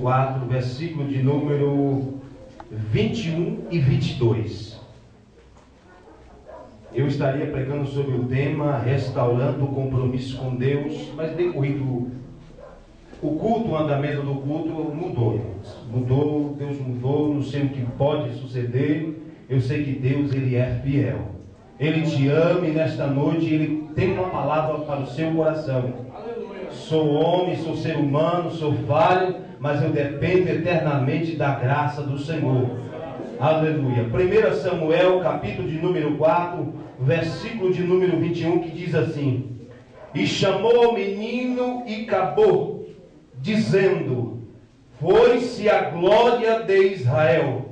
4, versículo de número 21 e 22. Eu estaria pregando sobre o tema restaurando o compromisso com Deus, mas decorrido o culto, o andamento do culto mudou, Deus mudou, não sei o que pode suceder. Eu sei que Deus, Ele é fiel, Ele te ama e nesta noite Ele tem uma palavra para o seu coração. Sou homem, sou ser humano, sou falho, mas eu dependo eternamente da graça do Senhor. Aleluia. 1 Samuel, capítulo de número 4, versículo de número 21, que diz assim: E chamou o menino e acabou, dizendo: Foi-se a glória de Israel,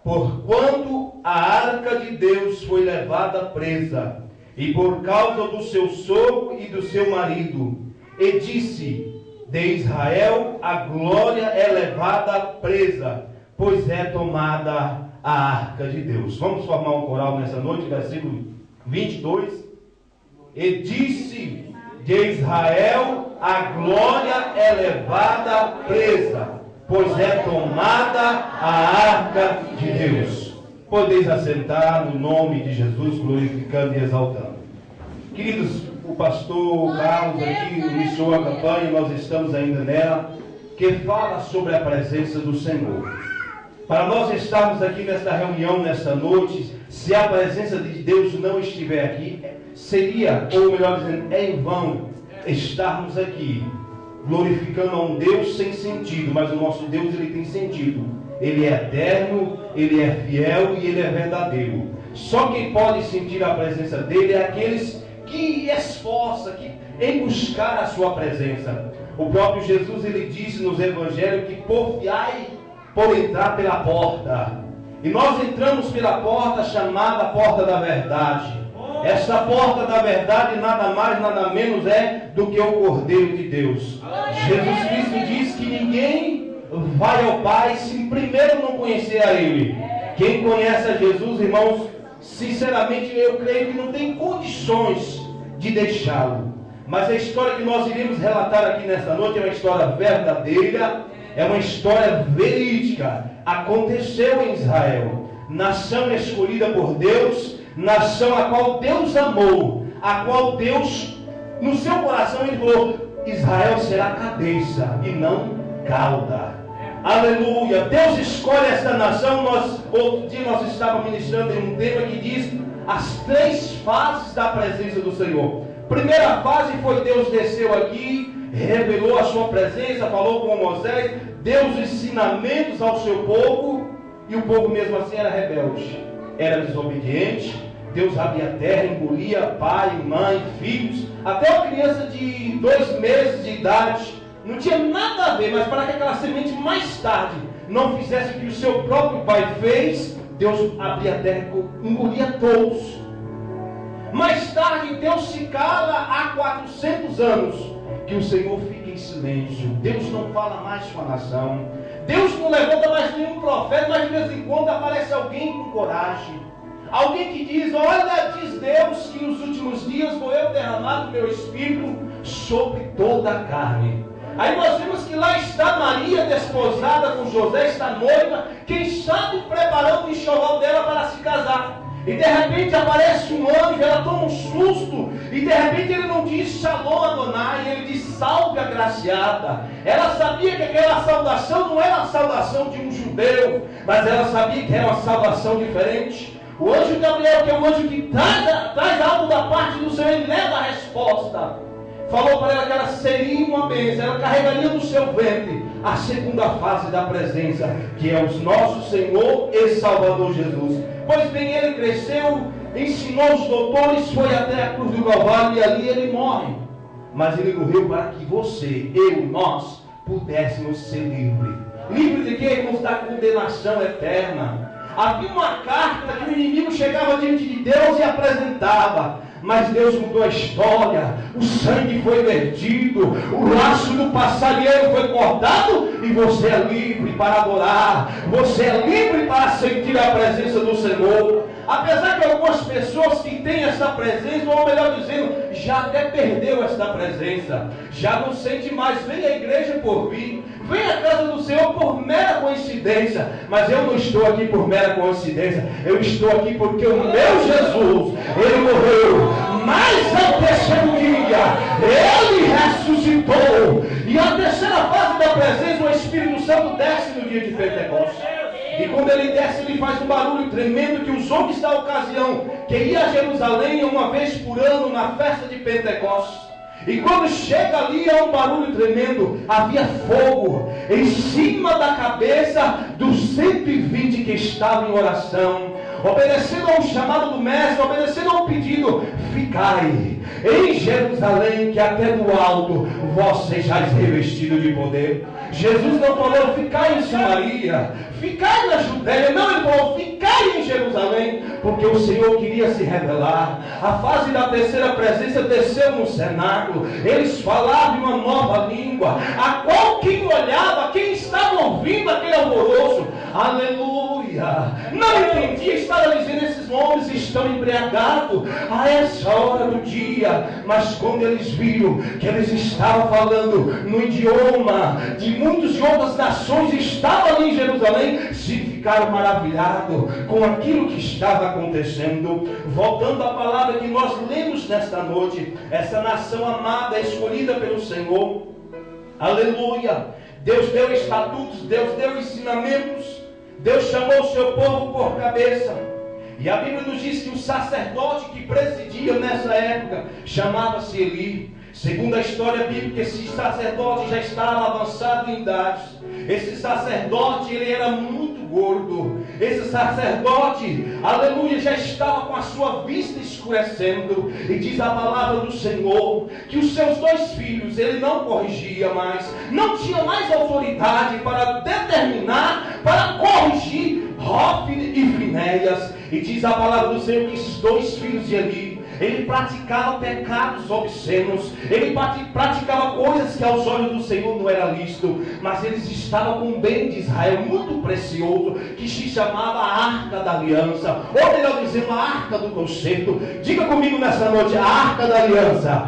porquanto a arca de Deus foi levada presa, e por causa do seu sogro e do seu marido. E disse: De Israel a glória é levada presa, pois é tomada a arca de Deus. Vamos formar um coral nessa noite, versículo 22. E disse: De Israel a glória é levada presa, pois é tomada a arca de Deus. Podeis assentar no nome de Jesus, glorificando e exaltando. Queridos, o pastor Carlos aqui iniciou a campanha, nós estamos ainda nela, que fala sobre a presença do Senhor. Para nós estarmos aqui nesta reunião, nesta noite, se a presença de Deus não estiver aqui, seria, ou melhor dizendo, é em vão estarmos aqui, glorificando a um Deus sem sentido. Mas o nosso Deus, Ele tem sentido. Ele é eterno, Ele é fiel e Ele é verdadeiro. Só quem pode sentir a presença dEle é aqueles que esforçam em buscar a sua presença. O próprio Jesus, Ele disse nos evangelhos que porfiai por entrar pela porta. E nós entramos pela porta chamada Porta da Verdade. Essa porta da verdade nada mais, nada menos é do que o Cordeiro de Deus. Jesus Cristo diz que ninguém vai ao Pai se primeiro não conhecer a Ele. Quem conhece a Jesus, irmãos, sinceramente eu creio que não tem condições de deixá-lo. Mas a história que nós iremos relatar aqui nesta noite é uma história verdadeira, é uma história verídica. Aconteceu em Israel, nação escolhida por Deus, nação a qual Deus amou, a qual Deus, no seu coração, Ele falou: Israel será cabeça e não cauda. Aleluia. Deus escolhe esta nação. Outro dia nós estávamos ministrando em um tema que diz as 3 fases da presença do Senhor. Primeira fase foi Deus desceu aqui, revelou a sua presença, falou com Moisés, deu os ensinamentos ao seu povo, e o povo mesmo assim era rebelde, era desobediente. Deus abria a terra, engolia pai, mãe, filhos, até uma criança de 2 meses de idade. Não tinha nada a ver, mas para que aquela semente mais tarde não fizesse o que o seu próprio pai fez, Deus abria a terra e engolia todos. Mais tarde Deus se cala há 400 anos, que o Senhor fica em silêncio. Deus não fala mais com a nação. Deus não levanta mais nenhum profeta, mas de vez em quando aparece alguém com coragem. Alguém que diz: olha, diz Deus que nos últimos dias vou eu derramar do meu espírito sobre toda a carne. Aí nós vimos que lá está Maria desposada com José, está noiva, quem sabe preparando o enxoval dela para se casar. E de repente aparece um anjo, ela toma um susto, e de repente ele não diz Shalom Adonai, ele diz salve agraciada. Ela sabia que aquela saudação não era a saudação de um judeu, mas ela sabia que era uma saudação diferente. O anjo Gabriel, que é um anjo que traz algo da parte do Senhor, ele leva a resposta. Falou para ela que ela seria uma bênção, ela carregaria no seu ventre a segunda fase da presença, que é o nosso Senhor e Salvador Jesus. Pois bem, ele cresceu, ensinou os doutores, foi até a cruz do Calvário e ali ele morre. Mas ele morreu para que você, eu, nós, pudéssemos ser livres. Livres de quê, irmãos? Da condenação eterna. Havia uma carta que o inimigo chegava diante de Deus e apresentava. Mas Deus mudou a história, o sangue foi vertido, o laço do passarinheiro foi cortado e você é livre para adorar, você é livre para sentir a presença do Senhor. Apesar que algumas pessoas que têm essa presença, ou melhor dizendo, já até perdeu essa presença, já não sente mais, vem à igreja por vir, vem à casa do Senhor por mera coincidência. Mas eu não estou aqui por mera coincidência, eu estou aqui porque o meu Jesus, Ele morreu, mas ao terceiro dia, Ele ressuscitou. E a terceira fase da presença, o Espírito Santo desce no dia de Pentecostes. E quando Ele desce, Ele faz um barulho tremendo, que os homens da ocasião, que ia a Jerusalém uma vez por ano na festa de Pentecostes, e quando chega ali, há um barulho tremendo, havia fogo em cima da cabeça dos 120 que estavam em oração, obedecendo ao chamado do mestre, obedecendo ao pedido: ficai em Jerusalém, que até do alto vós sejais revestidos de poder. Jesus não falou: ficai em Samaria, ficai na Judéia. Não, Ele falou: ficai em Jerusalém, porque o Senhor queria se revelar. A fase da terceira presença desceu no cenáculo. Eles falavam uma nova língua, a qual quem olhava, quem estava ouvindo aquele alvoroço, aleluia, não entendia, estava dizendo: esses homens estão embriagados a essa hora do dia. Mas quando eles viram que eles estavam falando no idioma de muitas de outras nações, estavam ali em Jerusalém, se ficaram maravilhados com aquilo que estava acontecendo. Voltando à palavra que nós lemos nesta noite, essa nação amada, escolhida pelo Senhor, aleluia, Deus deu estatutos, Deus deu ensinamentos, Deus chamou o seu povo por cabeça. E a Bíblia nos diz que o sacerdote que presidia nessa época chamava-se Eli. Segundo a história bíblica, esse sacerdote já estava avançado em idade. Esse sacerdote, ele era muito gordo. Esse sacerdote, aleluia, já estava com a sua vista escurecendo. E diz a palavra do Senhor que os seus dois filhos, ele não corrigia mais, não tinha mais autoridade para determinar, para corrigir Hofni e Finéias. E diz a palavra do Senhor que esses dois filhos de Eli, ele praticava pecados obscenos, ele praticava coisas que aos olhos do Senhor não era lícito, mas eles estavam com o bem de Israel muito precioso, que se chamava a Arca da Aliança, ou melhor dizendo, a Arca do Concerto. Diga comigo nessa noite: a Arca da Aliança.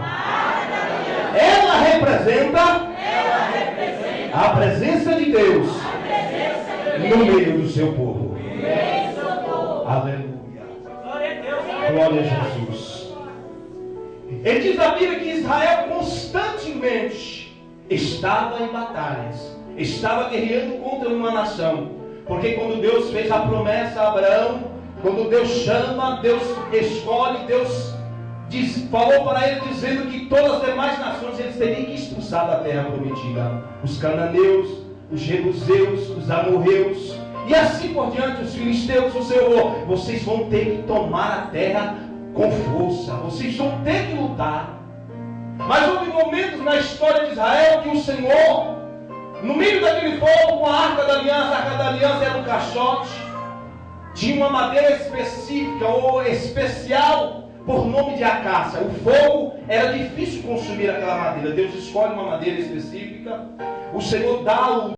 Ela representa a presença de Deus no meio do seu povo. Aleluia. Glória a Jesus. Ele diz a Bíblia que Israel constantemente estava em batalhas, estava guerreando contra uma nação. Porque quando Deus fez a promessa a Abraão, quando Deus chama, Deus escolhe, Deus falou para ele dizendo que todas as demais nações eles teriam que expulsar da terra prometida. Os cananeus, os jebuseus, os amorreus, e assim por diante, os filisteus. O Senhor: vocês vão ter que tomar a terra com força, vocês vão ter que lutar. Mas houve momentos na história de Israel que o Senhor, no meio daquele fogo, com a Arca da Aliança, a Arca da Aliança era um caixote, tinha uma madeira específica ou especial, por nome de acácia. O fogo era difícil consumir aquela madeira. Deus escolhe uma madeira específica, o Senhor dá o